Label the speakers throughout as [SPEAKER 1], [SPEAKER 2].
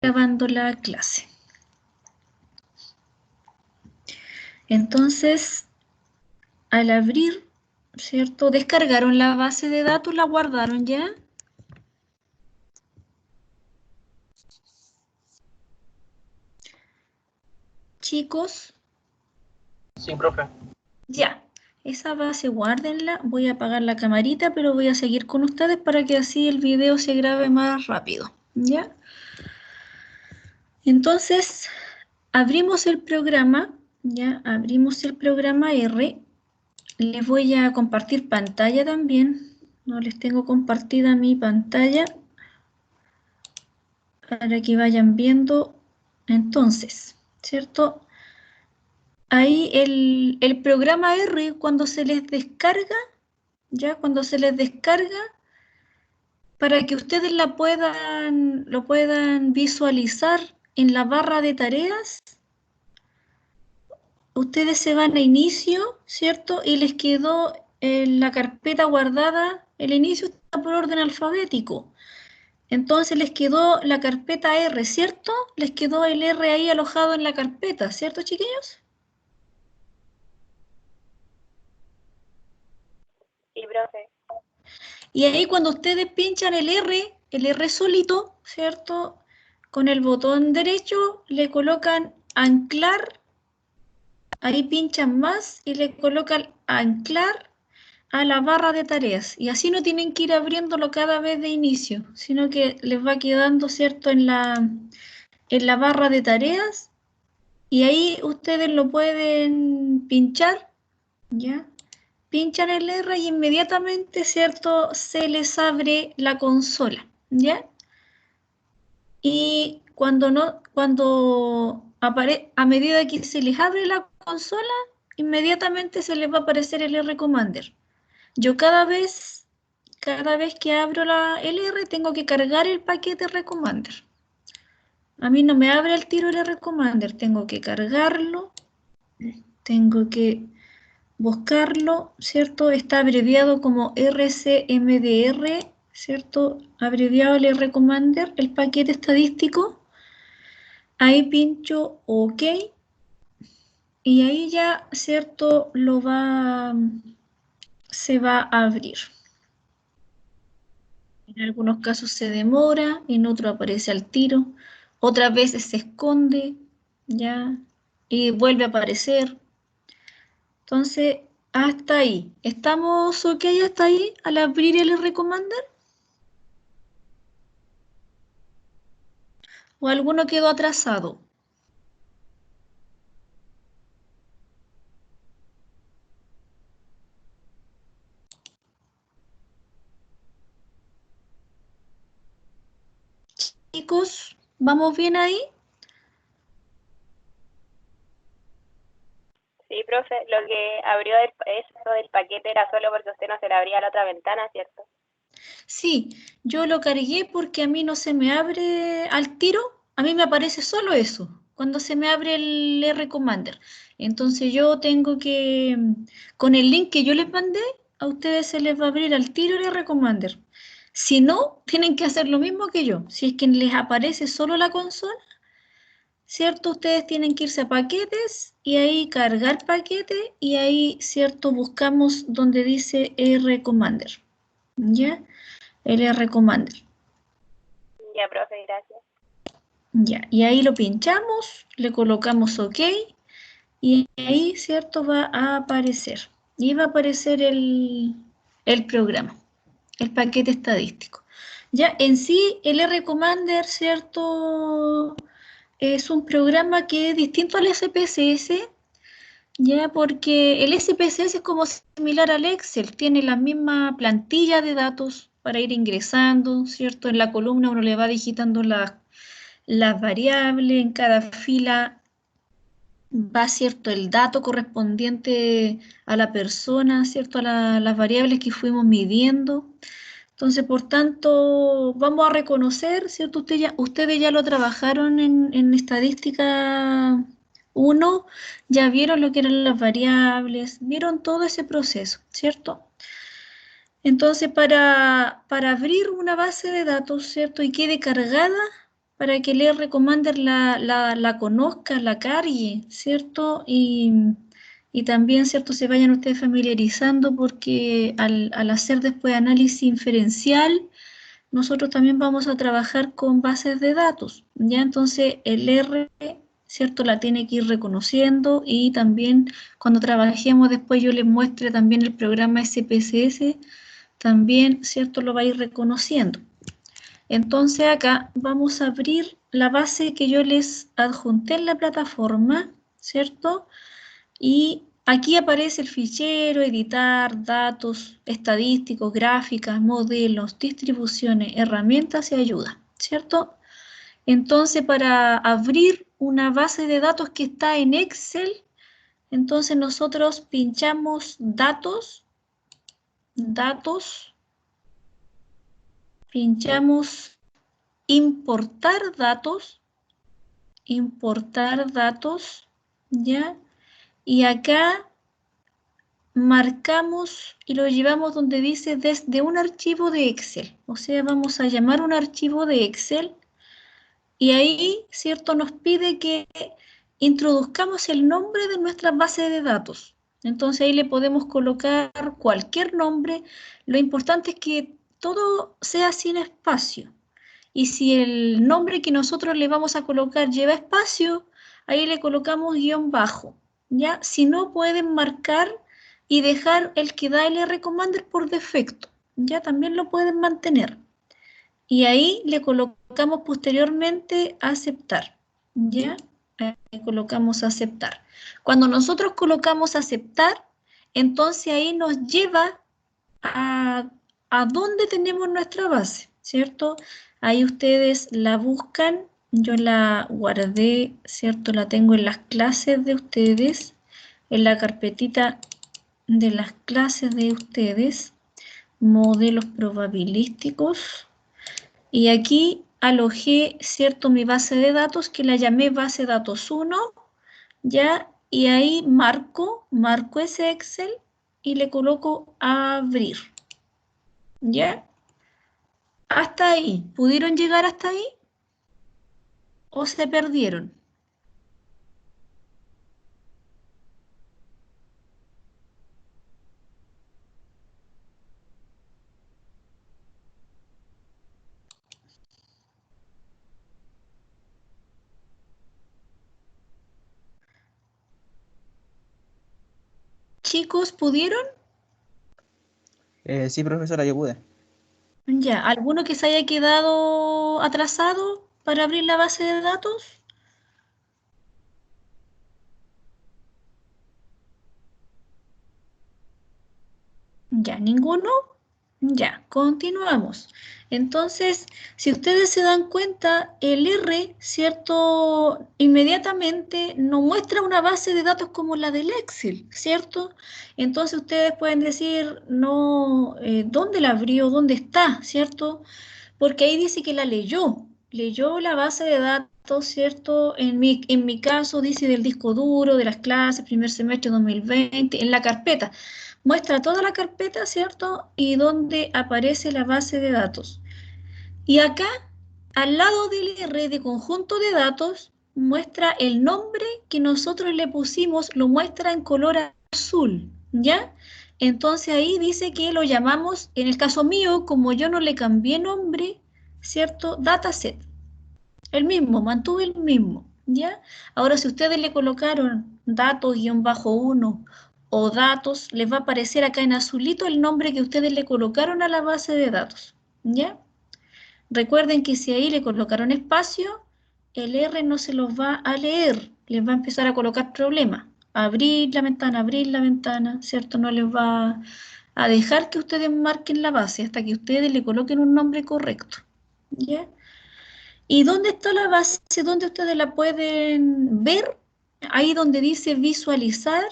[SPEAKER 1] grabando la clase. Entonces, al abrir, ¿cierto? Descargaron la base de datos, la guardaron ya. Chicos.
[SPEAKER 2] Sí, profe.
[SPEAKER 1] Ya. Esa base guárdenla. Voy a apagar la camarita, pero voy a seguir con ustedes para que así el video se grabe más rápido. ¿Ya? Entonces, abrimos el programa. Ya, abrimos el programa R. Les voy a compartir pantalla también. No les tengo compartida mi pantalla para que vayan viendo. Entonces, ¿cierto? Ahí el programa R, cuando se les descarga, ya cuando se les descarga, para que ustedes lo puedan visualizar en la barra de tareas, ustedes se van a inicio, ¿cierto? Y les quedó en la carpeta guardada, el inicio está por orden alfabético. Entonces les quedó la carpeta R, ¿cierto? Les quedó el R ahí alojado en la carpeta, ¿cierto, chiquillos?
[SPEAKER 3] Sí, profe.
[SPEAKER 1] Y ahí cuando ustedes pinchan el R solito, ¿cierto? Con el botón derecho le colocan anclar, ahí pinchan más y le colocan anclar a la barra de tareas. Y así no tienen que ir abriéndolo cada vez de inicio, sino que les va quedando, ¿cierto? En la barra de tareas y ahí ustedes lo pueden pinchar, ¿ya? Pinchan el R y inmediatamente, ¿cierto? Se les abre la consola, ¿ya? Y a medida que se les abre la consola, inmediatamente se les va a aparecer el R Commander. Yo cada vez que abro el R, tengo que cargar el paquete R Commander. A mí no me abre al tiro el R Commander, tengo que cargarlo, tengo que buscarlo, ¿cierto? Está abreviado como RCMDR, ¿cierto? Abreviado el R Commander, el paquete estadístico. Ahí pincho OK y ahí ya, ¿cierto? Se va a abrir. En algunos casos se demora, en otros aparece al tiro, otras veces se esconde, ¿ya? Y vuelve a aparecer. Entonces, hasta ahí. ¿Estamos OK hasta ahí al abrir el R Commander? ¿O alguno quedó atrasado? Chicos, ¿vamos bien ahí?
[SPEAKER 3] Sí, profe, lo que abrió eso del paquete era solo porque usted no se le abría la otra ventana, ¿cierto?
[SPEAKER 1] Sí, yo lo cargué porque a mí no se me abre al tiro, a mí me aparece solo eso, cuando se me abre el R Commander. Entonces yo tengo que, con el link que yo les mandé, a ustedes se les va a abrir al tiro el R Commander. Si no, tienen que hacer lo mismo que yo. Si es que les aparece solo la consola, ¿cierto? Ustedes tienen que irse a paquetes y ahí cargar paquete y ahí, ¿cierto? Buscamos donde dice R Commander, ¿ya? El R Commander.
[SPEAKER 3] Ya, profe, gracias.
[SPEAKER 1] Ya, y ahí lo pinchamos, le colocamos OK y ahí, ¿cierto? Va a aparecer. Y va a aparecer el programa, el paquete estadístico. Ya, en sí, el R Commander, ¿cierto? Es un programa que es distinto al SPSS, ya, porque el SPSS es como similar al Excel, tiene la misma plantilla de datos para ir ingresando, ¿cierto? En la columna uno le va digitando las variables, en cada fila va, ¿cierto? El dato correspondiente a la persona, ¿cierto? Las variables que fuimos midiendo. Entonces, por tanto, vamos a reconocer, ¿cierto? Ustedes ya lo trabajaron en estadística 1, ya vieron lo que eran las variables, vieron todo ese proceso, ¿cierto? Entonces, para abrir una base de datos, ¿cierto? Y quede cargada, para que el R Commander la conozca, la cargue, ¿cierto? Y también, ¿cierto? Se vayan ustedes familiarizando porque al hacer después análisis inferencial, nosotros también vamos a trabajar con bases de datos, ¿ya? Entonces el R, ¿cierto? La tiene que ir reconociendo y también cuando trabajemos después yo les muestre también el programa SPSS, también, ¿cierto? Lo va a ir reconociendo. Entonces acá vamos a abrir la base que yo les adjunté en la plataforma, ¿cierto? Y aquí aparece el fichero, editar, datos, estadísticos, gráficas, modelos, distribuciones, herramientas y ayuda, ¿cierto? Entonces para abrir una base de datos que está en Excel, entonces nosotros pinchamos datos, pinchamos importar datos, ¿ya? Y acá marcamos y lo llevamos donde dice desde un archivo de Excel. O sea, vamos a llamar un archivo de Excel y ahí, ¿cierto? Nos pide que introduzcamos el nombre de nuestra base de datos. Entonces ahí le podemos colocar cualquier nombre. Lo importante es que todo sea sin espacio. Y si el nombre que nosotros le vamos a colocar lleva espacio, ahí le colocamos guión bajo, ¿ya? Si no, pueden marcar y dejar el que da el R Commander por defecto, ¿ya? También lo pueden mantener. Y ahí le colocamos posteriormente aceptar, ¿ya? Ahí colocamos aceptar. Cuando nosotros colocamos aceptar, entonces ahí nos lleva a dónde tenemos nuestra base, ¿cierto? Ahí ustedes la buscan, yo la guardé, ¿cierto? La tengo en las clases de ustedes, en la carpetita de las clases de ustedes, modelos probabilísticos, y aquí alojé, ¿cierto? Mi base de datos, que la llamé base datos 1, ¿ya? Y ahí marco ese Excel y le coloco abrir. ¿Ya? Hasta ahí. ¿Pudieron llegar hasta ahí? ¿O se perdieron? Chicos, ¿pudieron?
[SPEAKER 4] Sí, profesora, yo pude.
[SPEAKER 1] Ya. ¿Alguno que se haya quedado atrasado para abrir la base de datos? Ya, ¿ninguno? Ya, continuamos. Entonces, si ustedes se dan cuenta, el R, ¿cierto? Inmediatamente nos muestra una base de datos como la del Excel, ¿cierto? Entonces ustedes pueden decir, no, ¿dónde la abrió? ¿Dónde está? ¿Cierto? Porque ahí dice que la leyó la base de datos, ¿cierto? En mi caso dice del disco duro, de las clases, primer semestre 2020, en la carpeta. Muestra toda la carpeta, ¿cierto? Y donde aparece la base de datos. Y acá, al lado del R de conjunto de datos, muestra el nombre que nosotros le pusimos, lo muestra en color azul, ¿ya? Entonces ahí dice que lo llamamos, en el caso mío, como yo no le cambié nombre, ¿cierto? Dataset. El mismo, mantuve el mismo, ¿ya? Ahora, si ustedes le colocaron datos-1 o datos, les va a aparecer acá en azulito el nombre que ustedes le colocaron a la base de datos, ¿ya? Recuerden que si ahí le colocaron espacio, el R no se los va a leer, les va a empezar a colocar problemas. Abrir la ventana, ¿cierto? No les va a dejar que ustedes marquen la base hasta que ustedes le coloquen un nombre correcto, ¿ya? ¿Y dónde está la base? ¿Dónde ustedes la pueden ver? Ahí donde dice visualizar,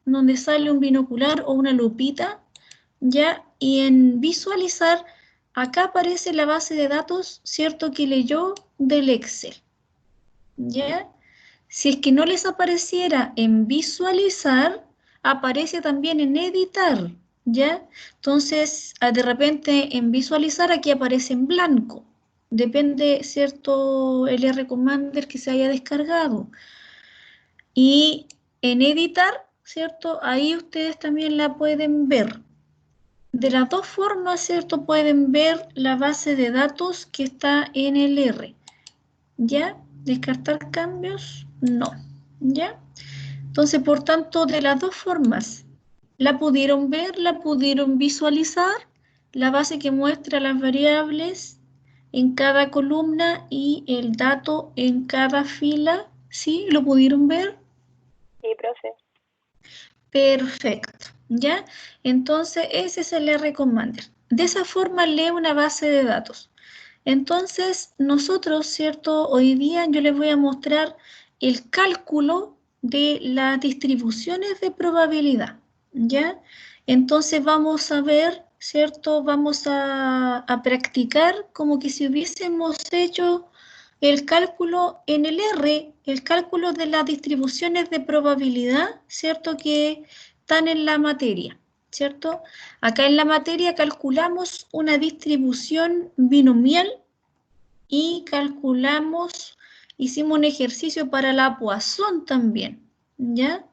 [SPEAKER 1] donde sale un binocular o una lupita, ¿ya? Y en visualizar, acá aparece la base de datos, ¿cierto? Que leyó del Excel, ¿ya? Si es que no les apareciera en visualizar, aparece también en editar, ¿ya? Entonces, de repente en visualizar aquí aparece en blanco, Depende, ¿cierto?, el R-Commander que se haya descargado. Y en editar, ¿cierto?, ahí ustedes también la pueden ver. De las dos formas, ¿cierto?, pueden ver la base de datos que está en el R. ¿Ya? ¿Descartar cambios? No. ¿Ya? Entonces, por tanto, de las dos formas, la pudieron ver, la pudieron visualizar, la base que muestra las variables en cada columna y el dato en cada fila. ¿Sí? ¿Lo pudieron ver?
[SPEAKER 3] Sí, profe.
[SPEAKER 1] Perfecto, ¿ya? Entonces, ese es el R-Commander. De esa forma lee una base de datos. Entonces, nosotros, ¿cierto? Hoy día yo les voy a mostrar el cálculo de las distribuciones de probabilidad, ¿ya? Entonces vamos a ver, ¿cierto? Vamos a practicar como que si hubiésemos hecho el cálculo en el R, el cálculo de las distribuciones de probabilidad, ¿cierto? Que están en la materia, ¿cierto? Acá en la materia calculamos una distribución binomial y calculamos, hicimos un ejercicio para la Poisson también, ¿ya?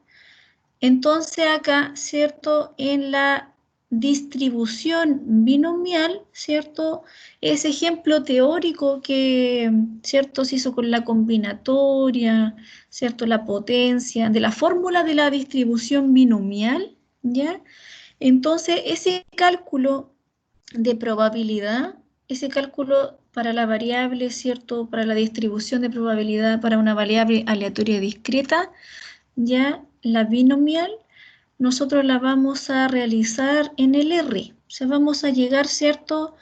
[SPEAKER 1] Entonces acá, ¿cierto? En la distribución binomial, ¿cierto? Ese ejemplo teórico que, ¿cierto? Se hizo con la combinatoria, ¿cierto? La potencia, de la fórmula de la distribución binomial, ¿ya? Entonces, ese cálculo de probabilidad, ese cálculo para la variable, ¿cierto? Para la distribución de probabilidad para una variable aleatoria discreta, ya la binomial, nosotros la vamos a realizar en el R. O sea, vamos a llegar, ¿cierto?,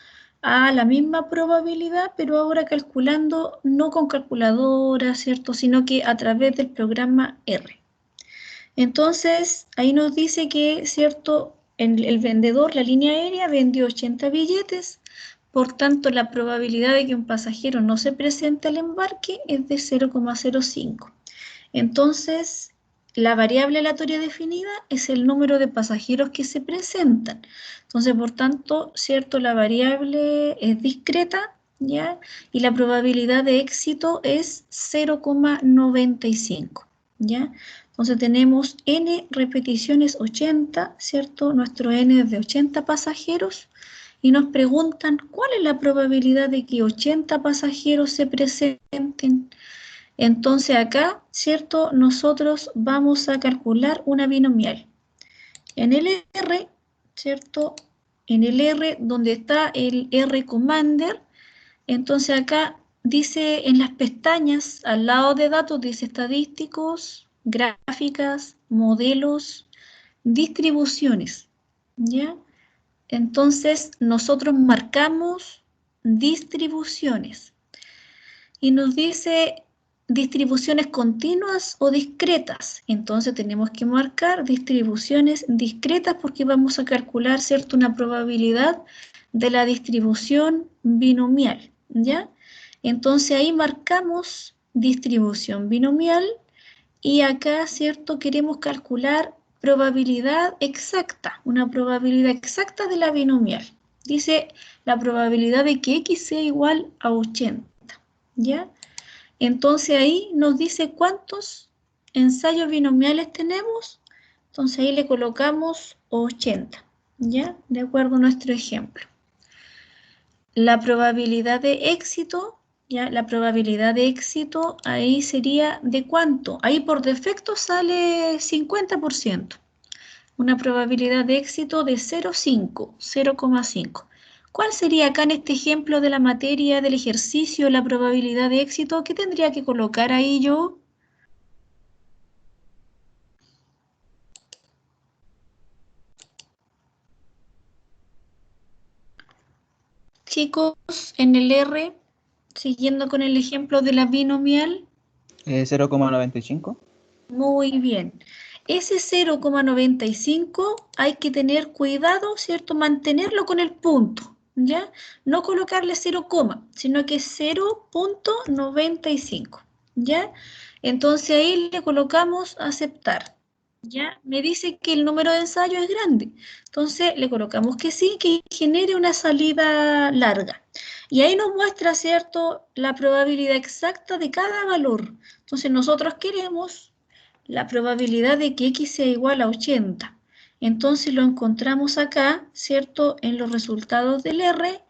[SPEAKER 1] a la misma probabilidad, pero ahora calculando no con calculadora, ¿cierto?, sino que a través del programa R. Entonces, ahí nos dice que, ¿cierto?, el vendedor, la línea aérea, vendió 80 billetes, por tanto, la probabilidad de que un pasajero no se presente al embarque es de 0,05. Entonces, la variable aleatoria definida es el número de pasajeros que se presentan. Entonces, por tanto, ¿cierto?, la variable es discreta, ¿ya? Y la probabilidad de éxito es 0,95, ¿ya? Entonces tenemos n repeticiones 80, ¿cierto? Nuestro n es de 80 pasajeros y nos preguntan cuál es la probabilidad de que 80 pasajeros se presenten. Entonces acá, ¿cierto? Nosotros vamos a calcular una binomial. En el R, ¿cierto? En el R, donde está el R-Commander, entonces acá dice en las pestañas, al lado de datos, dice estadísticos, gráficas, modelos, distribuciones, ¿ya? Entonces nosotros marcamos distribuciones y nos dice distribuciones continuas o discretas. Entonces tenemos que marcar distribuciones discretas porque vamos a calcular, ¿cierto?, una probabilidad de la distribución binomial, ¿ya? Entonces ahí marcamos distribución binomial y acá, ¿cierto?, queremos calcular probabilidad exacta, una probabilidad exacta de la binomial. Dice la probabilidad de que x sea igual a 80, ¿ya? Entonces ahí nos dice cuántos ensayos binomiales tenemos. Entonces ahí le colocamos 80, ¿ya? De acuerdo a nuestro ejemplo. La probabilidad de éxito, ¿ya? La probabilidad de éxito ahí sería ¿de cuánto? Ahí por defecto sale 50%. Una probabilidad de éxito de 0,5. ¿Cuál sería acá en este ejemplo de la materia del ejercicio la probabilidad de éxito? ¿Qué tendría que colocar ahí yo? Chicos, en el R, siguiendo con el ejemplo de la binomial.
[SPEAKER 4] 0,95.
[SPEAKER 1] Muy bien. Ese 0,95 hay que tener cuidado, ¿cierto? Mantenerlo con el punto, ¿ya? No colocarle 0, sino que 0,95, ¿ya? Entonces ahí le colocamos aceptar, ¿ya? Me dice que el número de ensayos es grande. Entonces le colocamos que sí, que genere una salida larga. Y ahí nos muestra, ¿cierto?, la probabilidad exacta de cada valor. Entonces nosotros queremos la probabilidad de que x sea igual a 80. Entonces lo encontramos acá, ¿cierto?, en los resultados del R,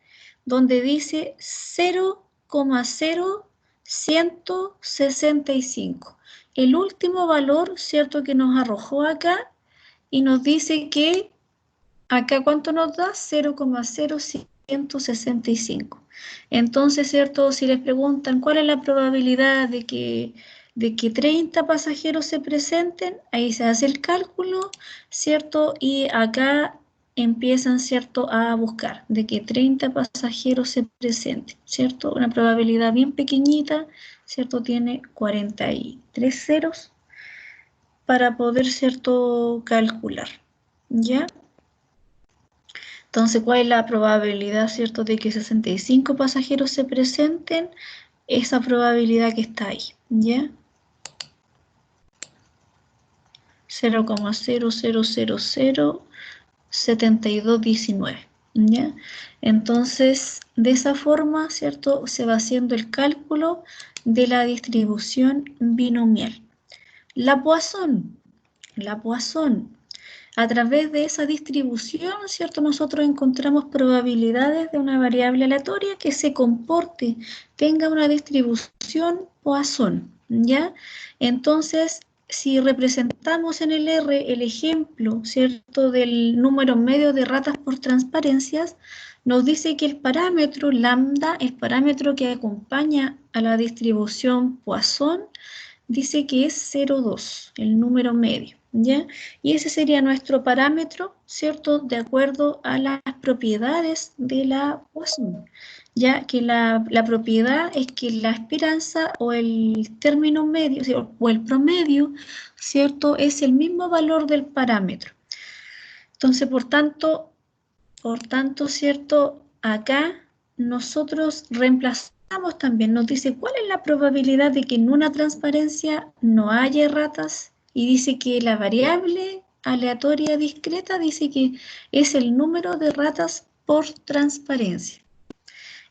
[SPEAKER 1] donde dice 0,0165. El último valor, ¿cierto?, que nos arrojó acá y nos dice que acá, ¿cuánto nos da? 0,0165. Entonces, ¿cierto? Si les preguntan cuál es la probabilidad de que 30 pasajeros se presenten, ahí se hace el cálculo, ¿cierto? Y acá empiezan, ¿cierto?, a buscar de que 30 pasajeros se presenten, ¿cierto? Una probabilidad bien pequeñita, ¿cierto? Tiene 43 ceros para poder, ¿cierto?, calcular, ¿ya? Entonces, ¿cuál es la probabilidad, cierto, de que 65 pasajeros se presenten? Esa probabilidad que está ahí, ¿ya? 0,0007219, ¿ya? Entonces, de esa forma, ¿cierto?, se va haciendo el cálculo de la distribución binomial. La Poisson. A través de esa distribución, ¿cierto?, nosotros encontramos probabilidades de una variable aleatoria que se comporte, tenga una distribución Poisson, ¿ya? Entonces, si representamos en el R el ejemplo, ¿cierto?, del número medio de ratas por transparencias, nos dice que el parámetro lambda, el parámetro que acompaña a la distribución Poisson, dice que es 0,2, el número medio, ¿ya? Y ese sería nuestro parámetro, ¿cierto?, de acuerdo a las propiedades de la Poisson, ya que la propiedad es que la esperanza o el término medio, o el promedio, ¿cierto?, es el mismo valor del parámetro. Entonces, por tanto, ¿cierto?, acá nosotros reemplazamos también, nos dice cuál es la probabilidad de que en una transparencia no haya ratas, y dice que la variable aleatoria discreta dice que es el número de ratas por transparencia.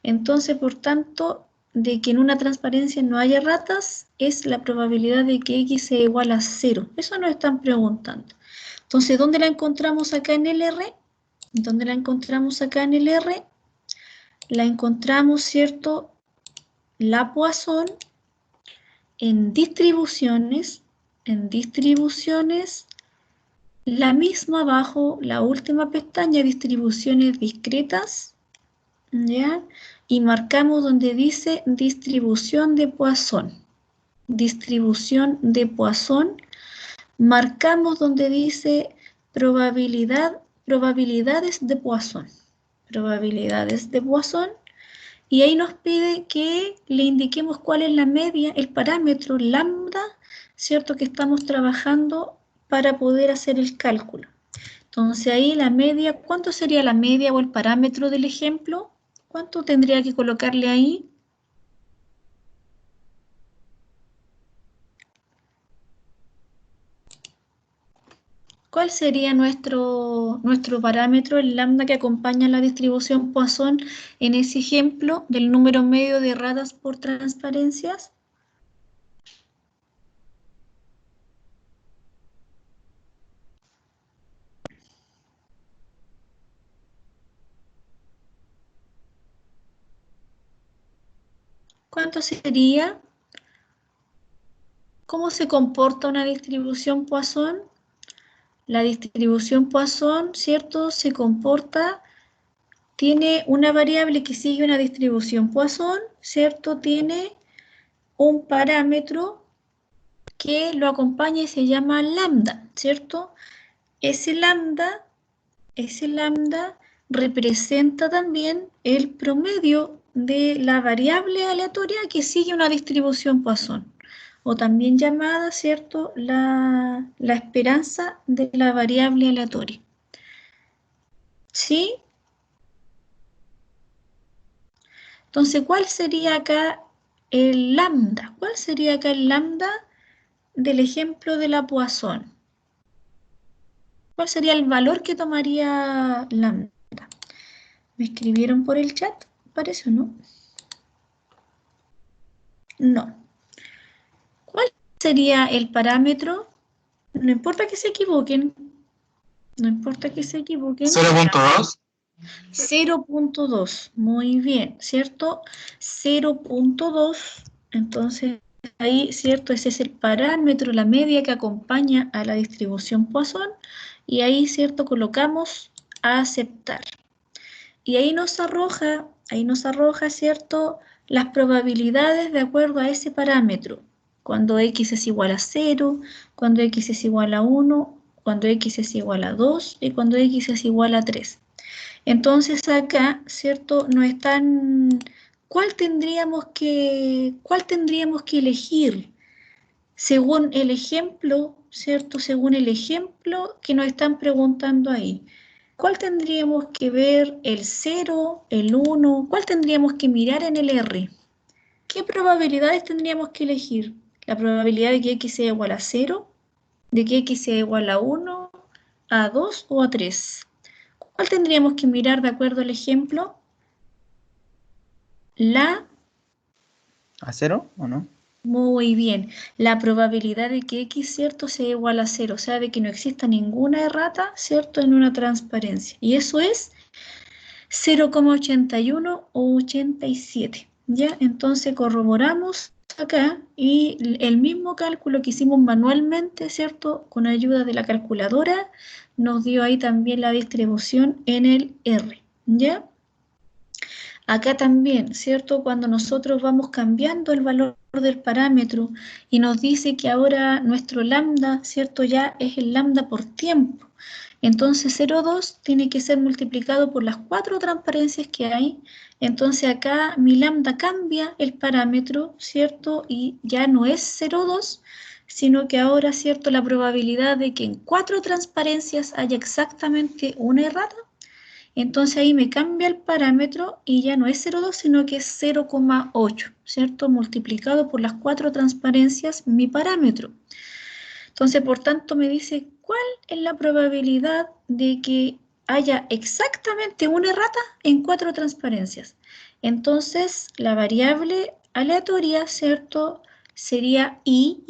[SPEAKER 1] Entonces, por tanto, de que en una transparencia no haya ratas es la probabilidad de que x sea igual a 0. Eso nos están preguntando. Entonces, ¿dónde la encontramos acá en el R? ¿Dónde la encontramos acá en el R? La encontramos, ¿cierto?, la Poisson en distribuciones, la misma abajo, la última pestaña, distribuciones discretas, ¿ya? Y marcamos donde dice distribución de Poisson. Distribución de Poisson. Marcamos donde dice probabilidades de Poisson. Probabilidades de Poisson. Y ahí nos pide que le indiquemos cuál es la media, el parámetro lambda, ¿cierto?, que estamos trabajando para poder hacer el cálculo. Entonces ahí la media, ¿cuánto sería la media o el parámetro del ejemplo? ¿Cuánto tendría que colocarle ahí? ¿Cuál sería nuestro parámetro, el lambda que acompaña la distribución Poisson en ese ejemplo del número medio de ratas por transparencias? ¿Cuánto sería? ¿Cómo se comporta una distribución Poisson? La distribución Poisson, ¿cierto?, se comporta, tiene una variable que sigue una distribución Poisson, ¿cierto?, tiene un parámetro que lo acompaña y se llama lambda, ¿cierto? Ese lambda representa también el promedio de la variable aleatoria que sigue una distribución Poisson, o también llamada, ¿cierto?, la esperanza de la variable aleatoria. ¿Sí? Entonces, ¿cuál sería acá el lambda? ¿Cuál sería acá el lambda del ejemplo de la Poisson? ¿Cuál sería el valor que tomaría lambda? ¿Me escribieron por el chat Parece o no. No. ¿Cuál sería el parámetro? No importa que se equivoquen. No importa que se equivoquen.
[SPEAKER 2] 0.2.
[SPEAKER 1] 0.2. Muy bien, ¿cierto? 0.2. Entonces, ahí, ¿cierto? Ese es el parámetro, la media que acompaña a la distribución Poisson. Y ahí, ¿cierto? Colocamos aceptar. Y ahí nos arroja, ¿cierto? Las probabilidades de acuerdo a ese parámetro. Cuando x es igual a 0, cuando x es igual a 1, cuando x es igual a 2 y cuando x es igual a 3. Entonces acá, ¿cierto? No están... ¿Cuál tendríamos que elegir? Según el ejemplo, ¿cierto? Según el ejemplo que nos están preguntando ahí. ¿Cuál tendríamos que ver? ¿El 0, el 1? ¿Cuál tendríamos que mirar en el R? ¿Qué probabilidades tendríamos que elegir? ¿La probabilidad de que x sea igual a 0? ¿De que x sea igual a 1? ¿A 2 o a 3? ¿Cuál tendríamos que mirar de acuerdo al ejemplo?
[SPEAKER 4] ¿A 0 o no?
[SPEAKER 1] Muy bien. La probabilidad de que x, ¿cierto?, sea igual a 0, o sea, de que no exista ninguna errata, ¿cierto?, en una transparencia. Y eso es 0,81 o 87. ¿Ya? Entonces corroboramos acá y el mismo cálculo que hicimos manualmente, ¿cierto?, con ayuda de la calculadora, nos dio ahí también la distribución en el R. ¿Ya? Acá también, ¿cierto? Cuando nosotros vamos cambiando el valor del parámetro y nos dice que ahora nuestro lambda, ¿cierto? Ya es el lambda por tiempo. Entonces 0,2 tiene que ser multiplicado por las 4 transparencias que hay. Entonces acá mi lambda cambia el parámetro, ¿cierto? Y ya no es 0,2, sino que ahora, ¿cierto? La probabilidad de que en 4 transparencias haya exactamente una errata. Entonces ahí me cambia el parámetro y ya no es 0,2, sino que es 0,8, ¿cierto? Multiplicado por las 4 transparencias, mi parámetro. Entonces, por tanto, me dice cuál es la probabilidad de que haya exactamente una errata en 4 transparencias. Entonces, la variable aleatoria, ¿cierto?, sería y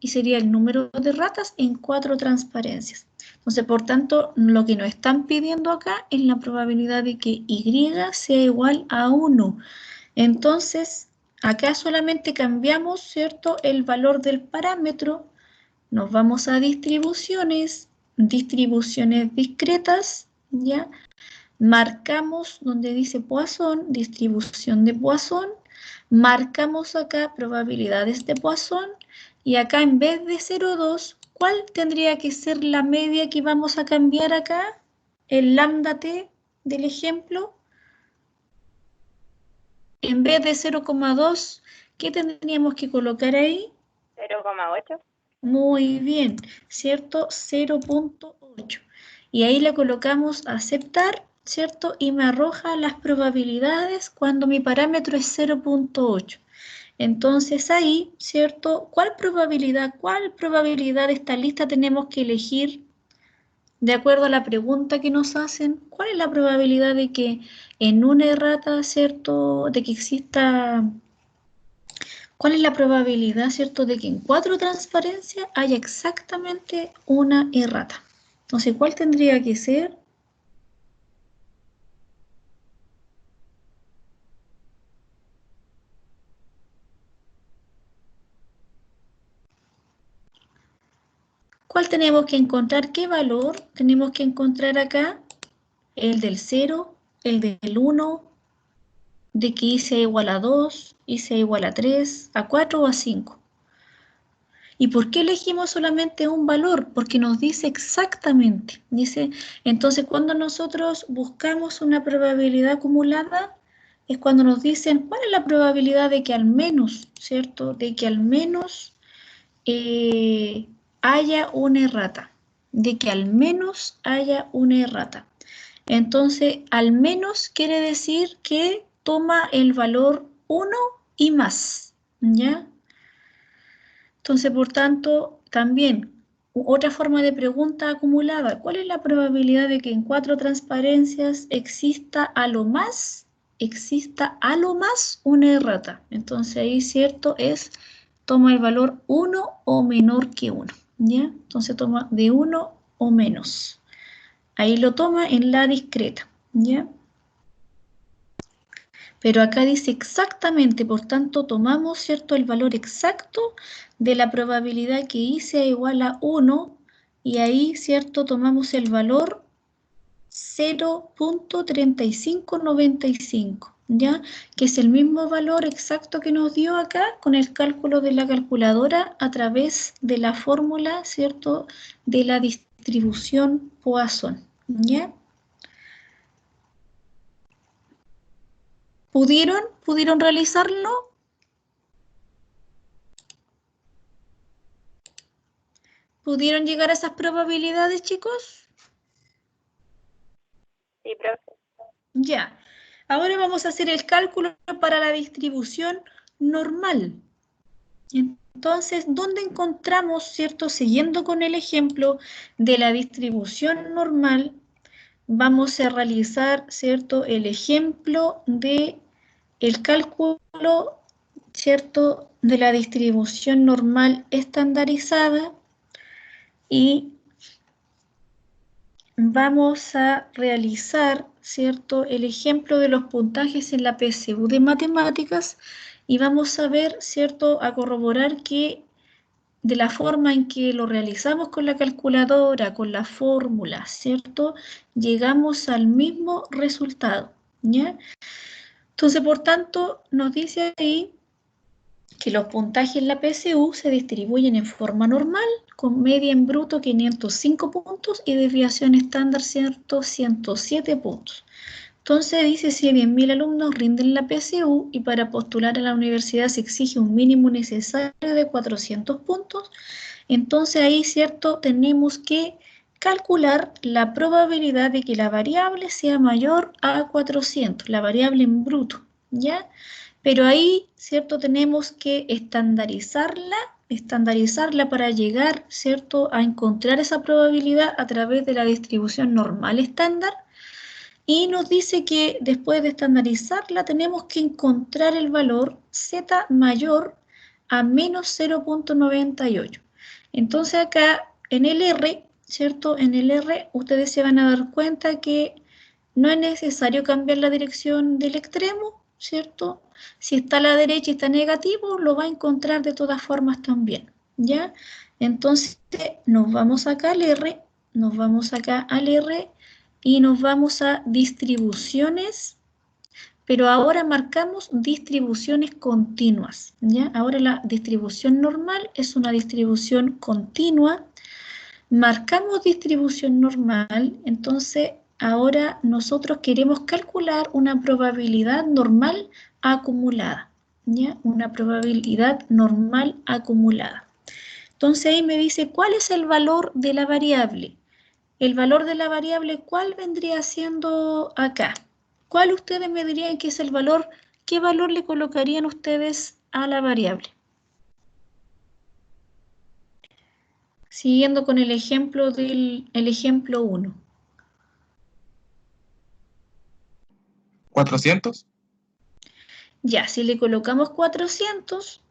[SPEAKER 1] sería el número de ratas en 4 transparencias. Entonces, por tanto, lo que nos están pidiendo acá es la probabilidad de que y sea igual a 1. Entonces, acá solamente cambiamos, ¿cierto?, el valor del parámetro. Nos vamos a distribuciones discretas, ¿ya? Marcamos donde dice Poisson, distribución de Poisson, marcamos acá probabilidades de Poisson y acá en vez de 0,2, ¿cuál tendría que ser la media que vamos a cambiar acá? El lambda t del ejemplo. En vez de 0,2, ¿qué tendríamos que colocar ahí?
[SPEAKER 3] 0,8.
[SPEAKER 1] Muy bien, ¿cierto? 0,8. Y ahí le colocamos aceptar, ¿cierto? Y me arroja las probabilidades cuando mi parámetro es 0,8. Entonces ahí, ¿cierto? ¿Cuál probabilidad de esta lista tenemos que elegir de acuerdo a la pregunta que nos hacen? ¿Cuál es la probabilidad de que en una errata, ¿cierto? De que exista... ¿Cuál es la probabilidad, cierto, de que en 4 transparencias haya exactamente una errata? Entonces, ¿cuál tendría que ser? ¿Cuál tenemos que encontrar? ¿Qué valor tenemos que encontrar acá? El del 0, el del 1, de que y sea igual a 2, y sea igual a 3, a 4 o a 5. ¿Y por qué elegimos solamente un valor? Porque nos dice exactamente. Dice, entonces cuando nosotros buscamos una probabilidad acumulada, es cuando nos dicen cuál es la probabilidad de que al menos, ¿cierto? De que al menos haya una errata. De que al menos haya una errata. Entonces, al menos quiere decir que toma el valor 1 y más, ¿ya? Entonces, por tanto, también otra forma de pregunta acumulada, ¿cuál es la probabilidad de que en 4 transparencias exista a lo más exista a lo más una errata. Entonces ahí, ¿cierto? Toma el valor 1 o menor que 1, ¿ya? Entonces toma de 1 o menos. Ahí lo toma en la discreta, ¿ya? Pero acá dice exactamente, por tanto tomamos, ¿cierto?, el valor exacto de la probabilidad que I sea igual a 1 y ahí, ¿cierto?, tomamos el valor 0.3595, ¿ya? Que es el mismo valor exacto que nos dio acá con el cálculo de la calculadora a través de la fórmula, ¿cierto?, de la distribución Poisson, ¿ya? ¿Pudieron realizarlo? ¿Pudieron llegar a esas probabilidades, chicos?
[SPEAKER 3] Sí, profe.
[SPEAKER 1] Ya. Ahora vamos a hacer el cálculo para la distribución normal. Entonces, ¿dónde encontramos, cierto? Siguiendo con el ejemplo de la distribución normal, vamos a realizar, cierto, el ejemplo de el cálculo, cierto, de la distribución normal estandarizada y vamos a realizar, ¿cierto?, el ejemplo de los puntajes en la PSU de matemáticas y vamos a ver, ¿cierto?, a corroborar que de la forma en que lo realizamos con la calculadora, con la fórmula, ¿cierto?, llegamos al mismo resultado, ¿ya? Entonces, por tanto, nos dice ahí que los puntajes en la PSU se distribuyen en forma normal, con media en bruto 505 puntos y desviación estándar 107 puntos. Entonces dice, si 10.000 alumnos rinden la PSU y para postular a la universidad se exige un mínimo necesario de 400 puntos, entonces ahí, ¿cierto?, tenemos que calcular la probabilidad de que la variable sea mayor a 400, la variable en bruto, ¿ya? Pero ahí, ¿cierto?, tenemos que estandarizarla para llegar, ¿cierto?, a encontrar esa probabilidad a través de la distribución normal estándar. Y nos dice que después de estandarizarla tenemos que encontrar el valor z mayor a menos 0.98. Entonces acá en el R, ¿cierto? En el R ustedes se van a dar cuenta que no es necesario cambiar la dirección del extremo, ¿cierto? Si está a la derecha y está negativo, lo va a encontrar de todas formas también, ¿ya? Entonces nos vamos acá al R, nos vamos acá al R y nos vamos a distribuciones, pero ahora marcamos distribuciones continuas, ¿ya? Ahora la distribución normal es una distribución continua. Marcamos distribución normal, entonces ahora nosotros queremos calcular una probabilidad normal acumulada, ¿ya? Una probabilidad normal acumulada. Entonces ahí me dice, ¿cuál es el valor de la variable? El valor de la variable, ¿cuál vendría siendo acá? ¿Cuál ustedes me dirían que es el valor? ¿Qué valor le colocarían ustedes a la variable? Siguiendo con el ejemplo el ejemplo 1.
[SPEAKER 2] 400.
[SPEAKER 1] Ya, si le colocamos 400,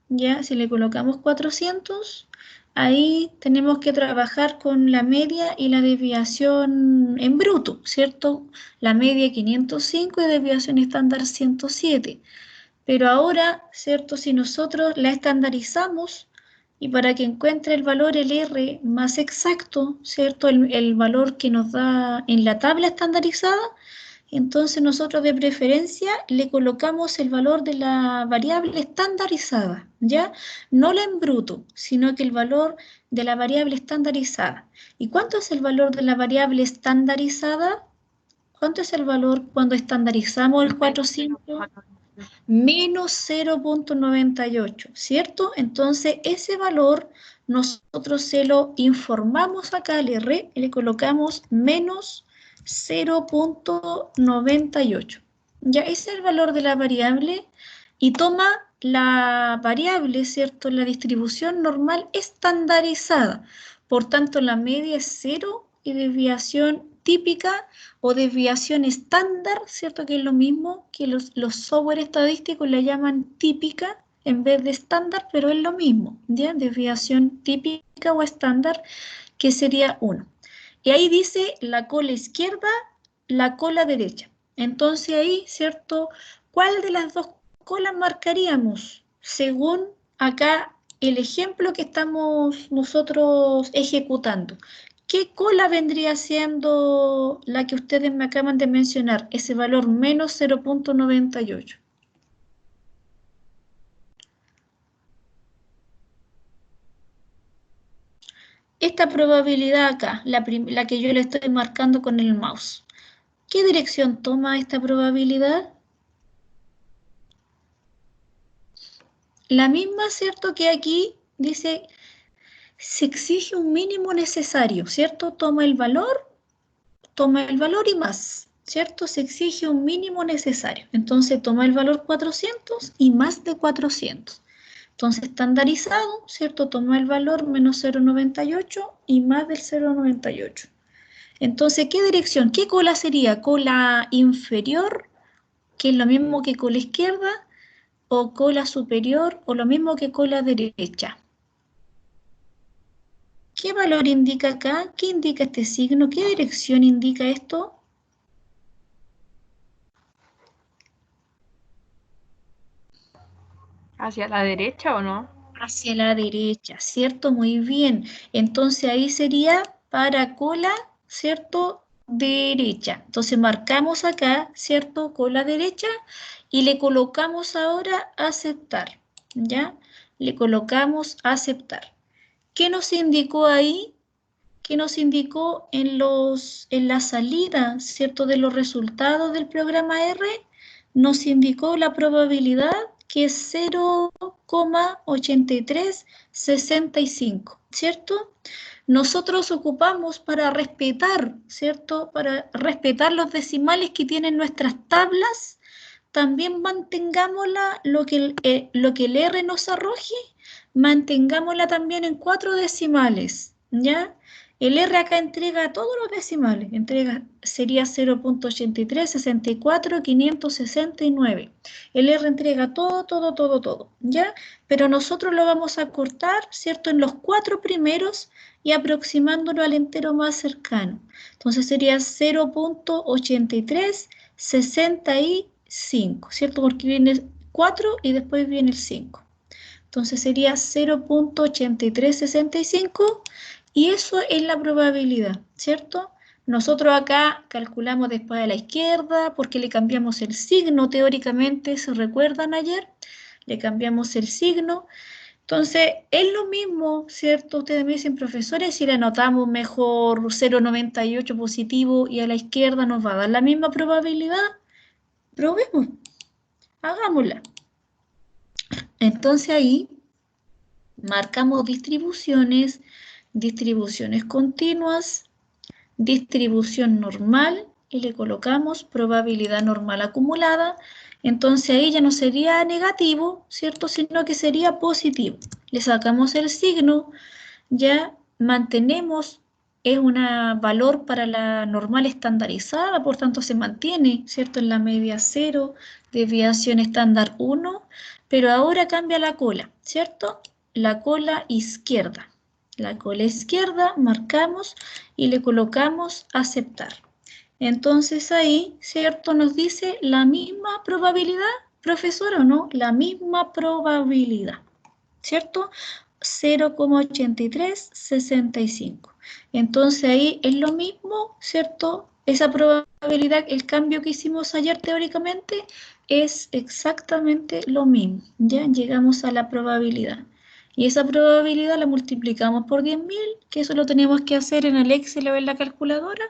[SPEAKER 1] ahí tenemos que trabajar con la media y la desviación en bruto, ¿cierto? La media 505 y desviación estándar 107. Pero ahora, ¿cierto? Si nosotros la estandarizamos y para que encuentre el valor, el R más exacto, ¿cierto? El valor que nos da en la tabla estandarizada, entonces nosotros de preferencia le colocamos el valor de la variable estandarizada, ¿ya? No la en bruto, sino que el valor de la variable estandarizada. ¿Y cuánto es el valor de la variable estandarizada? ¿Cuánto es el valor cuando estandarizamos el 400? Menos 0.98, ¿cierto? Entonces ese valor nosotros se lo informamos acá al R y le colocamos menos 0.98. Ya ese es el valor de la variable y toma la variable, ¿cierto? La distribución normal estandarizada. Por tanto, la media es 0 y desviación típica o desviación estándar, ¿cierto? Que es lo mismo que los software estadísticos la llaman típica en vez de estándar, pero es lo mismo, ¿ya? Desviación típica o estándar, que sería 1. Y ahí dice la cola izquierda, la cola derecha. Entonces ahí, ¿cierto? ¿Cuál de las dos colas marcaríamos? Según acá el ejemplo que estamos nosotros ejecutando. ¿Qué cola vendría siendo la que ustedes me acaban de mencionar? Ese valor menos 0.98. Esta probabilidad acá, la que yo le estoy marcando con el mouse, ¿qué dirección toma esta probabilidad? La misma, ¿cierto? Que aquí dice, se exige un mínimo necesario, ¿cierto? Toma el valor y más, ¿cierto? Se exige un mínimo necesario. Entonces toma el valor 400 y más de 400. Entonces estandarizado, ¿cierto? Toma el valor menos 0.98 y más del 0.98. Entonces, ¿qué dirección? ¿Qué cola sería? ¿Cola inferior, que es lo mismo que cola izquierda, o cola superior, o lo mismo que cola derecha? ¿Qué valor indica acá? ¿Qué indica este signo? ¿Qué dirección indica esto?
[SPEAKER 5] ¿Hacia la derecha o no?
[SPEAKER 1] Hacia la derecha, ¿cierto? Muy bien. Entonces ahí sería para cola, ¿cierto? Derecha. Entonces marcamos acá, ¿cierto? Cola derecha y le colocamos ahora aceptar, ¿ya? Le colocamos aceptar. ¿Qué nos indicó ahí? ¿Qué nos indicó en la salida, ¿cierto? De los resultados del programa R? Nos indicó la probabilidad que es 0,8365, ¿cierto? Nosotros ocupamos para respetar, ¿cierto? Para respetar los decimales que tienen nuestras tablas, también mantengámosla, lo que el R nos arroje, mantengámosla también en 4 decimales, ¿ya? El R acá entrega todos los decimales, sería 0.8364.569. El R entrega todo, ¿ya? Pero nosotros lo vamos a cortar, ¿cierto? En los 4 primeros y aproximándolo al entero más cercano. Entonces sería 0.8365, ¿cierto? Porque viene 4 y después viene el 5. Entonces sería 0.8365 y eso es la probabilidad, ¿cierto? Nosotros acá calculamos después a la izquierda porque le cambiamos el signo teóricamente, ¿se recuerdan ayer? Le cambiamos el signo. Entonces, es lo mismo, ¿cierto? Ustedes me dicen, profesores, si le anotamos mejor 0.98 positivo y a la izquierda nos va a dar la misma probabilidad. Probemos, hagámosla. Entonces ahí marcamos distribuciones continuas, distribución normal y le colocamos probabilidad normal acumulada. Entonces ahí ya no sería negativo, ¿cierto? Sino que sería positivo. Le sacamos el signo, ya mantenemos, es un valor para la normal estandarizada, por tanto se mantiene, ¿cierto? En la media 0, desviación estándar 1, pero ahora cambia la cola, ¿cierto? La cola izquierda. La cola izquierda marcamos y le colocamos aceptar. Entonces ahí, ¿cierto? Nos dice la misma probabilidad, profesor, ¿o no? La misma probabilidad, ¿cierto? 0,8365. Entonces ahí es lo mismo, ¿cierto? Esa probabilidad, el cambio que hicimos ayer teóricamente, es exactamente lo mismo. Ya llegamos a la probabilidad. Y esa probabilidad la multiplicamos por 10.000, que eso lo tenemos que hacer en el Excel o en la calculadora,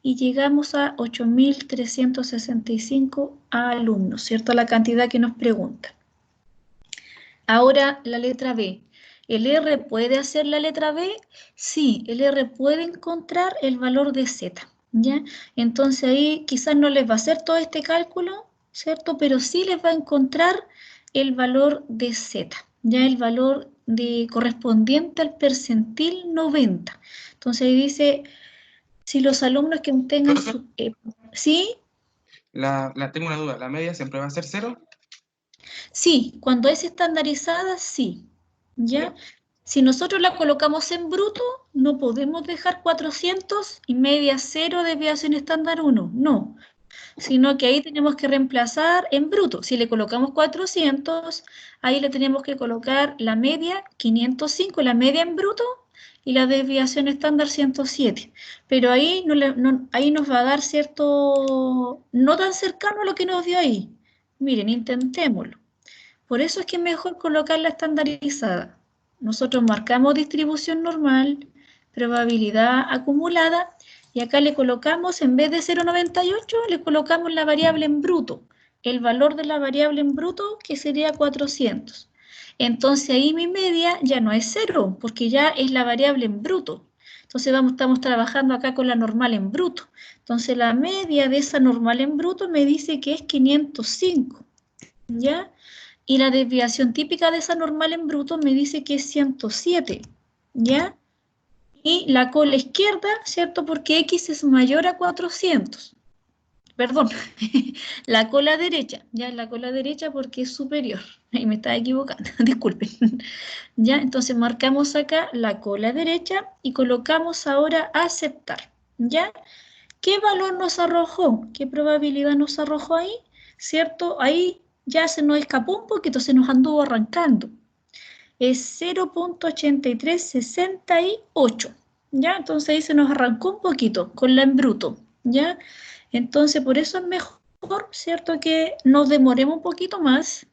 [SPEAKER 1] y llegamos a 8.365 alumnos, ¿cierto? La cantidad que nos pregunta. Ahora la letra B. ¿El R puede hacer la letra B? Sí, el R puede encontrar el valor de Z, ¿ya? Entonces ahí quizás no les va a hacer todo este cálculo, ¿cierto? Pero sí les va a encontrar el valor de Z, ya el valor correspondiente al percentil 90. Entonces ahí dice Si los alumnos que tengan su... ¿sí?
[SPEAKER 6] Tengo una duda, ¿la media siempre va a ser 0?
[SPEAKER 1] Sí, cuando es estandarizada, sí. ¿Ya? Si nosotros la colocamos en bruto, no podemos dejar 400 y media 0, desviación estándar 1. No, sino que ahí tenemos que reemplazar en bruto. Si le colocamos 400, ahí le tenemos que colocar la media 505, la media en bruto, y la desviación estándar 107. Pero ahí, ahí nos va a dar cierto, no tan cercano a lo que nos dio ahí. Miren, intentémoslo. Por eso es que es mejor colocarla estandarizada. Nosotros marcamos distribución normal, probabilidad acumulada, y acá le colocamos, en vez de 0,98, le colocamos la variable en bruto, el valor de la variable en bruto, que sería 400. Entonces ahí mi media ya no es 0, porque ya es la variable en bruto. Entonces estamos trabajando acá con la normal en bruto. Entonces la media de esa normal en bruto me dice que es 505, ¿ya? Y la desviación típica de esa normal en bruto me dice que es 107, ¿ya? Y la cola izquierda, ¿cierto? Porque X es mayor a 400. Perdón, la cola derecha, ¿ya? La cola derecha porque es superior. Ahí me estaba equivocando, disculpen. ¿Ya? Entonces marcamos acá la cola derecha y colocamos ahora aceptar, ¿ya? ¿Qué valor nos arrojó? ¿Qué probabilidad nos arrojó ahí? ¿Cierto? Ahí ya se nos escapó un poquito, se nos anduvo arrancando. Es 0,8368, ¿ya? Entonces ahí se nos arrancó un poquito con la en bruto, ¿ya? Entonces por eso es mejor, ¿cierto? Que nos demoremos un poquito más,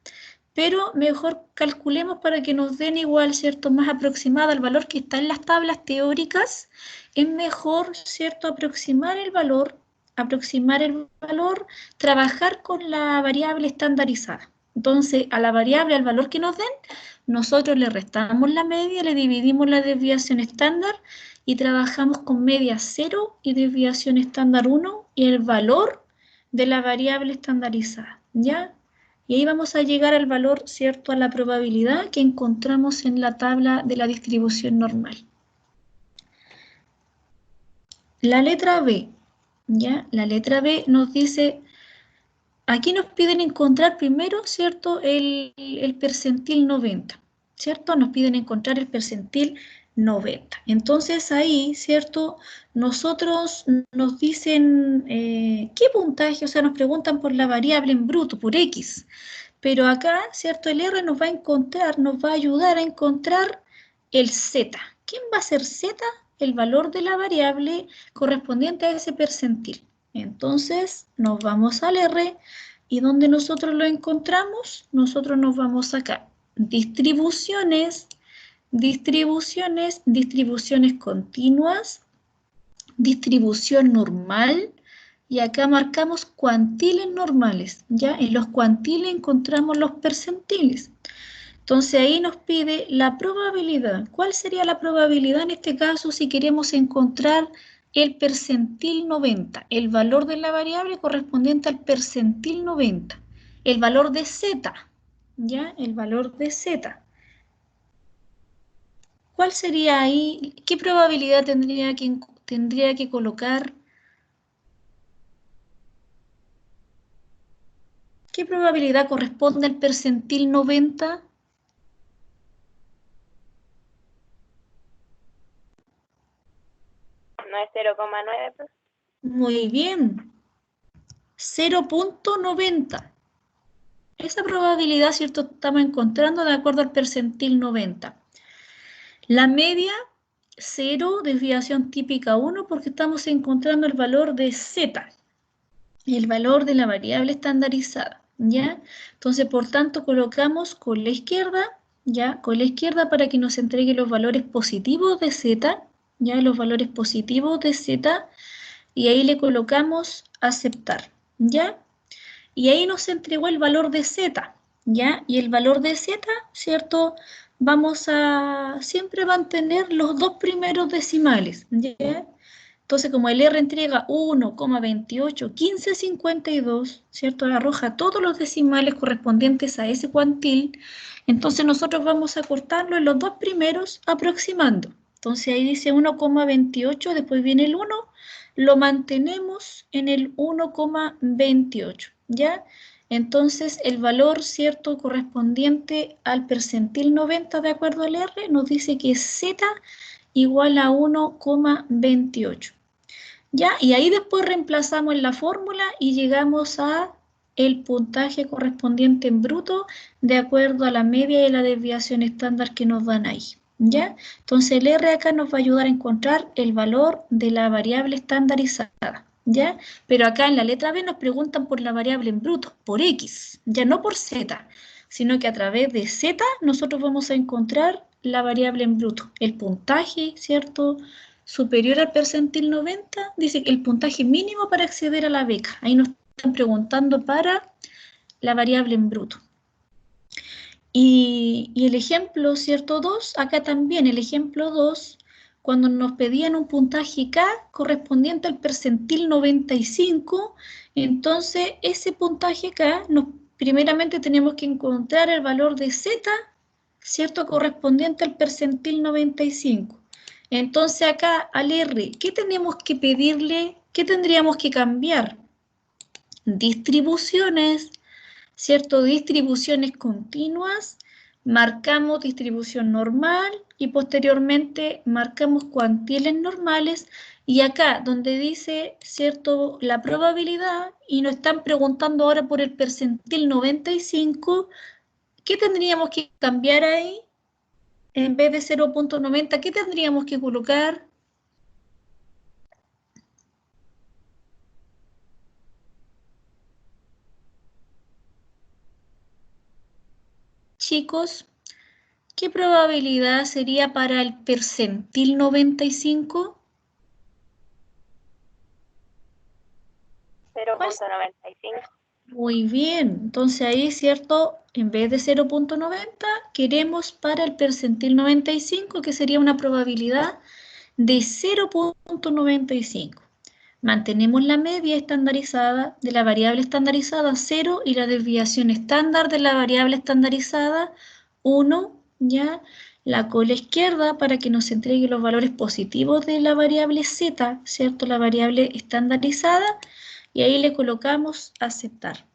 [SPEAKER 1] pero mejor calculemos para que nos den igual, ¿cierto? Más aproximada al valor que está en las tablas teóricas. Es mejor, ¿cierto? Aproximar el valor, trabajar con la variable estandarizada. Entonces, a la variable, al valor que nos den, nosotros le restamos la media, le dividimos la desviación estándar y trabajamos con media 0 y desviación estándar 1 y el valor de la variable estandarizada, ¿ya? Y ahí vamos a llegar al valor, ¿cierto?, a la probabilidad que encontramos en la tabla de la distribución normal. La letra B, ¿ya? La letra B nos dice, aquí nos piden encontrar primero, ¿cierto?, el percentil 90, ¿cierto? Nos piden encontrar el percentil 90. Entonces ahí, ¿cierto?, nosotros nos dicen qué puntaje, o sea, nos preguntan por la variable en bruto, por X. Pero acá, ¿cierto? El R nos va a encontrar, nos va a ayudar a encontrar el Z. ¿Quién va a ser Z? El valor de la variable correspondiente a ese percentil. Entonces, nos vamos al R y donde nosotros lo encontramos, nosotros nos vamos acá. Distribuciones, distribuciones, distribuciones continuas, distribución normal, y acá marcamos cuantiles normales, ¿ya? En los cuantiles encontramos los percentiles. Entonces ahí nos pide la probabilidad. ¿Cuál sería la probabilidad en este caso si queremos encontrar el percentil 90? El valor de la variable correspondiente al percentil 90. El valor de Z, ¿ya? El valor de Z. ¿Cuál sería ahí? ¿Qué probabilidad tendría que colocar? ¿Qué probabilidad corresponde al percentil 90?
[SPEAKER 3] No es 0,9, pues.
[SPEAKER 1] Muy bien. 0,90. Esa probabilidad, ¿cierto?, estamos encontrando de acuerdo al percentil 90. La media, 0, desviación típica 1, porque estamos encontrando el valor de Z, el valor de la variable estandarizada, ¿ya? Entonces, por tanto, colocamos con la izquierda, ¿ya? Con la izquierda para que nos entregue los valores positivos de Z, ¿ya? Los valores positivos de Z, y ahí le colocamos aceptar, ¿ya? Y ahí nos entregó el valor de Z, ¿ya? Y el valor de Z, ¿cierto? Vamos a siempre mantener los dos primeros decimales, ¿ya? Entonces, como el R entrega 1,281552, ¿cierto? Arroja todos los decimales correspondientes a ese cuantil, entonces nosotros vamos a cortarlo en los dos primeros aproximando. Entonces ahí dice 1,28, después viene el 1, lo mantenemos en el 1,28, ¿ya? Entonces el valor, ¿cierto?, correspondiente al percentil 90 de acuerdo al R nos dice que Z igual a 1,28. ¿Ya? Y ahí después reemplazamos en la fórmula y llegamos a el puntaje correspondiente en bruto de acuerdo a la media y la desviación estándar que nos dan ahí. ¿Ya? Entonces el R acá nos va a ayudar a encontrar el valor de la variable estandarizada. ¿Ya? Pero acá en la letra B nos preguntan por la variable en bruto, por X, ya no por Z, sino que a través de Z nosotros vamos a encontrar la variable en bruto, el puntaje, ¿cierto?, superior al percentil 90, dice que el puntaje mínimo para acceder a la beca. Ahí nos están preguntando para la variable en bruto. Y el ejemplo, ¿cierto? 2, acá también el ejemplo 2, cuando nos pedían un puntaje K correspondiente al percentil 95, entonces ese puntaje K, primeramente tenemos que encontrar el valor de Z, ¿cierto? Correspondiente al percentil 95. Entonces acá al R, ¿qué tenemos que pedirle? ¿Qué tendríamos que cambiar? Distribuciones, ¿cierto? Distribuciones continuas, marcamos distribución normal y posteriormente marcamos cuantiles normales y acá donde dice, ¿cierto?, la probabilidad y nos están preguntando ahora por el percentil 95, ¿qué tendríamos que cambiar ahí? En vez de 0,90, ¿qué tendríamos que colocar? Chicos, ¿qué probabilidad sería para el percentil 95?
[SPEAKER 3] 0,95.
[SPEAKER 1] Muy bien, entonces ahí, ¿cierto? En vez de 0,90, queremos para el percentil 95, que sería una probabilidad de 0,95. Mantenemos la media estandarizada de la variable estandarizada 0 y la desviación estándar de la variable estandarizada 1, ¿ya? La cola izquierda para que nos entregue los valores positivos de la variable Z, ¿cierto? La variable estandarizada, y ahí le colocamos aceptar.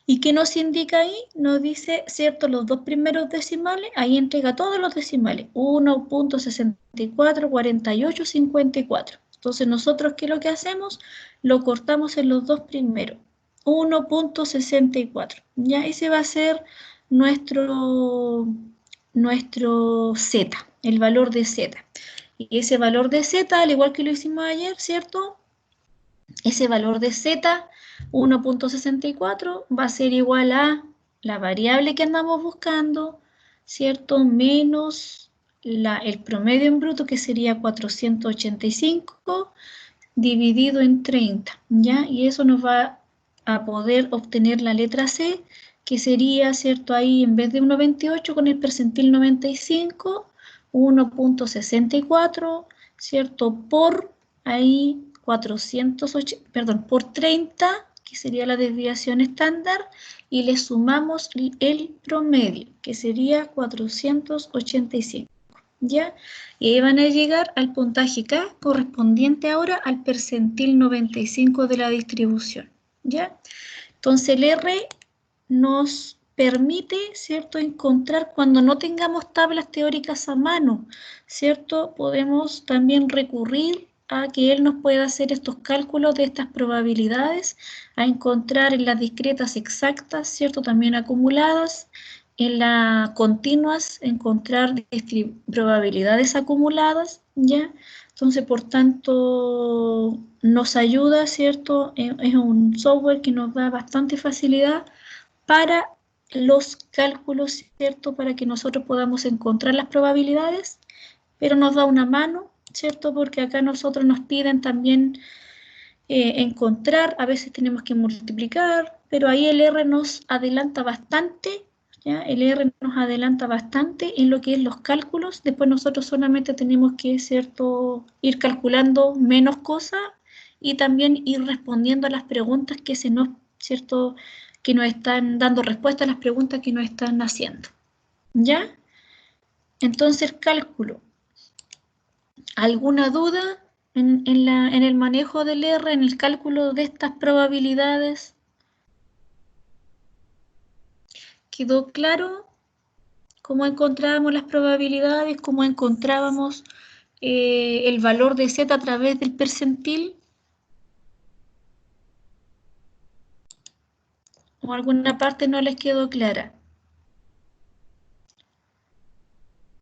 [SPEAKER 1] ¿Y qué nos indica ahí? Nos dice, ¿cierto?, los dos primeros decimales, ahí entrega todos los decimales, 1.644854. Entonces nosotros, ¿qué es lo que hacemos? Lo cortamos en los dos primeros, 1.64. Ya ese va a ser nuestro Z, el valor de Z. Y ese valor de Z, al igual que lo hicimos ayer, ¿cierto?, ese valor de Z, 1.64, va a ser igual a la variable que andamos buscando, ¿cierto?, menos el promedio en bruto, que sería 485, dividido en 30, ¿ya? Y eso nos va a poder obtener la letra C, que sería, ¿cierto?, ahí en vez de 1,28 con el percentil 95, 1.64, ¿cierto?, por ahí 480, por 30, que sería la desviación estándar, y le sumamos el promedio, que sería 485, ¿ya? Y ahí van a llegar al puntaje K, correspondiente ahora al percentil 95 de la distribución, ¿ya? Entonces el R nos permite, ¿cierto?, encontrar cuando no tengamos tablas teóricas a mano, ¿cierto? Podemos también recurrir a que él nos pueda hacer estos cálculos de estas probabilidades, a encontrar en las discretas exactas, ¿cierto?, también acumuladas, en las continuas encontrar probabilidades acumuladas, ¿ya? Entonces, por tanto, nos ayuda, ¿cierto? Es un software que nos da bastante facilidad para los cálculos, ¿cierto? Para que nosotros podamos encontrar las probabilidades, pero nos da una mano, ¿cierto? Porque acá nosotros nos piden también encontrar, a veces tenemos que multiplicar, pero ahí el R nos adelanta bastante, ¿ya? El R nos adelanta bastante en lo que es los cálculos. Después nosotros solamente tenemos que, ¿cierto?, ir calculando menos cosas y también ir respondiendo a las preguntas que ¿cierto?, que nos están dando respuesta a las preguntas que nos están haciendo, ¿ya? Entonces, cálculo. ¿Alguna duda en el manejo del R, en el cálculo de estas probabilidades? ¿Quedó claro cómo encontrábamos las probabilidades, cómo encontrábamos el valor de Z a través del percentil? ¿O alguna parte no les quedó clara?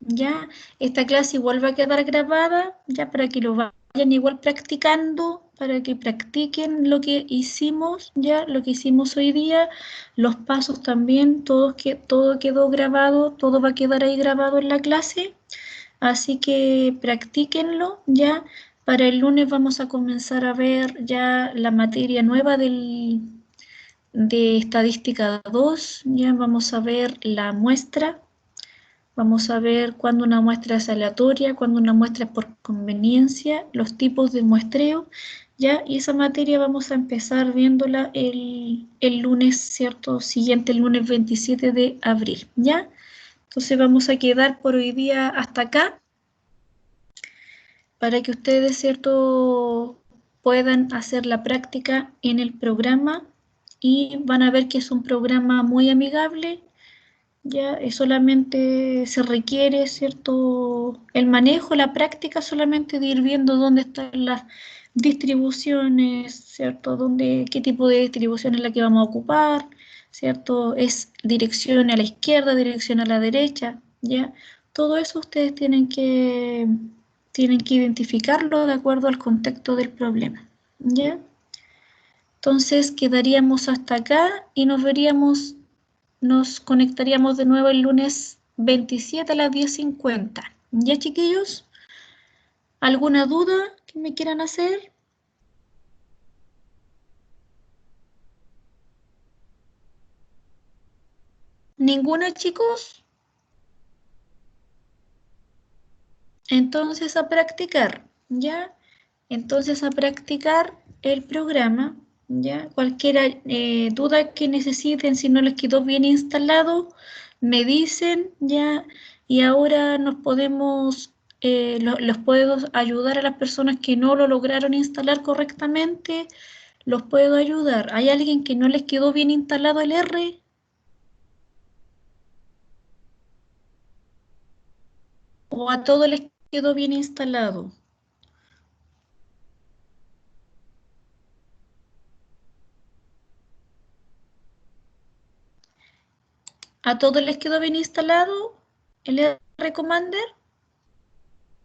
[SPEAKER 1] Ya, esta clase igual va a quedar grabada, ya para que lo vayan igual practicando, para que practiquen lo que hicimos, ya, lo que hicimos hoy día, los pasos también, todo quedó grabado, todo va a quedar ahí grabado en la clase, así que practíquenlo, ya. Para el lunes vamos a comenzar a ver ya la materia nueva de estadística 2, ya vamos a ver la muestra. Vamos a ver cuándo una muestra es aleatoria, cuándo una muestra es por conveniencia, los tipos de muestreo, ¿ya? Y esa materia vamos a empezar viéndola el lunes, ¿cierto? Siguiente, el lunes 27 de abril, ¿ya? Entonces vamos a quedar por hoy día hasta acá, para que ustedes, ¿cierto?, puedan hacer la práctica en el programa y van a ver que es un programa muy amigable. Ya solamente se requiere, ¿cierto?, el manejo, la práctica solamente de ir viendo dónde están las distribuciones, ¿cierto?, qué tipo de distribución es la que vamos a ocupar, ¿cierto? Es dirección a la izquierda, dirección a la derecha, ¿ya? Todo eso ustedes tienen que identificarlo de acuerdo al contexto del problema, ¿ya? Entonces quedaríamos hasta acá y nos conectaríamos de nuevo el lunes 27 a las 10:50. ¿Ya, chiquillos? ¿Alguna duda que me quieran hacer? ¿Ninguna, chicos? Entonces a practicar, ¿ya? Entonces a practicar el programa, ¿ya? Cualquier duda que necesiten, si no les quedó bien instalado, me dicen, ¿ya? Y ahora nos podemos, los puedo ayudar a las personas que no lo lograron instalar correctamente, los puedo ayudar. ¿Hay alguien que no les quedó bien instalado el R? ¿O a todos les quedó bien instalado? ¿A todos les quedó bien instalado el R Commander?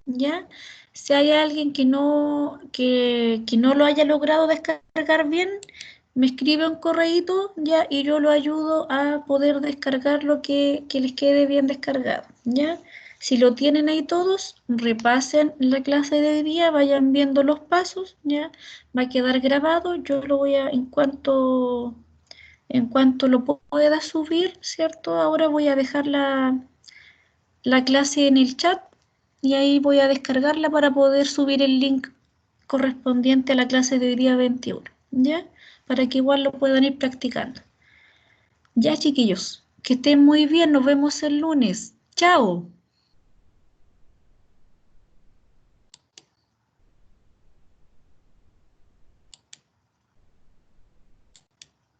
[SPEAKER 1] ¿Ya? Si hay alguien que no lo haya logrado descargar bien, me escribe un correíto, ¿ya? Y yo lo ayudo a poder descargar lo que les quede bien descargado, ¿ya? Si lo tienen ahí todos, repasen la clase de hoy día, vayan viendo los pasos, ¿ya? Va a quedar grabado, yo lo voy a, en cuanto lo pueda subir, ¿cierto? Ahora voy a dejar la clase en el chat y ahí voy a descargarla para poder subir el link correspondiente a la clase de hoy día 21, ¿ya? Para que igual lo puedan ir practicando. Ya, chiquillos, que estén muy bien, nos vemos el lunes. ¡Chao!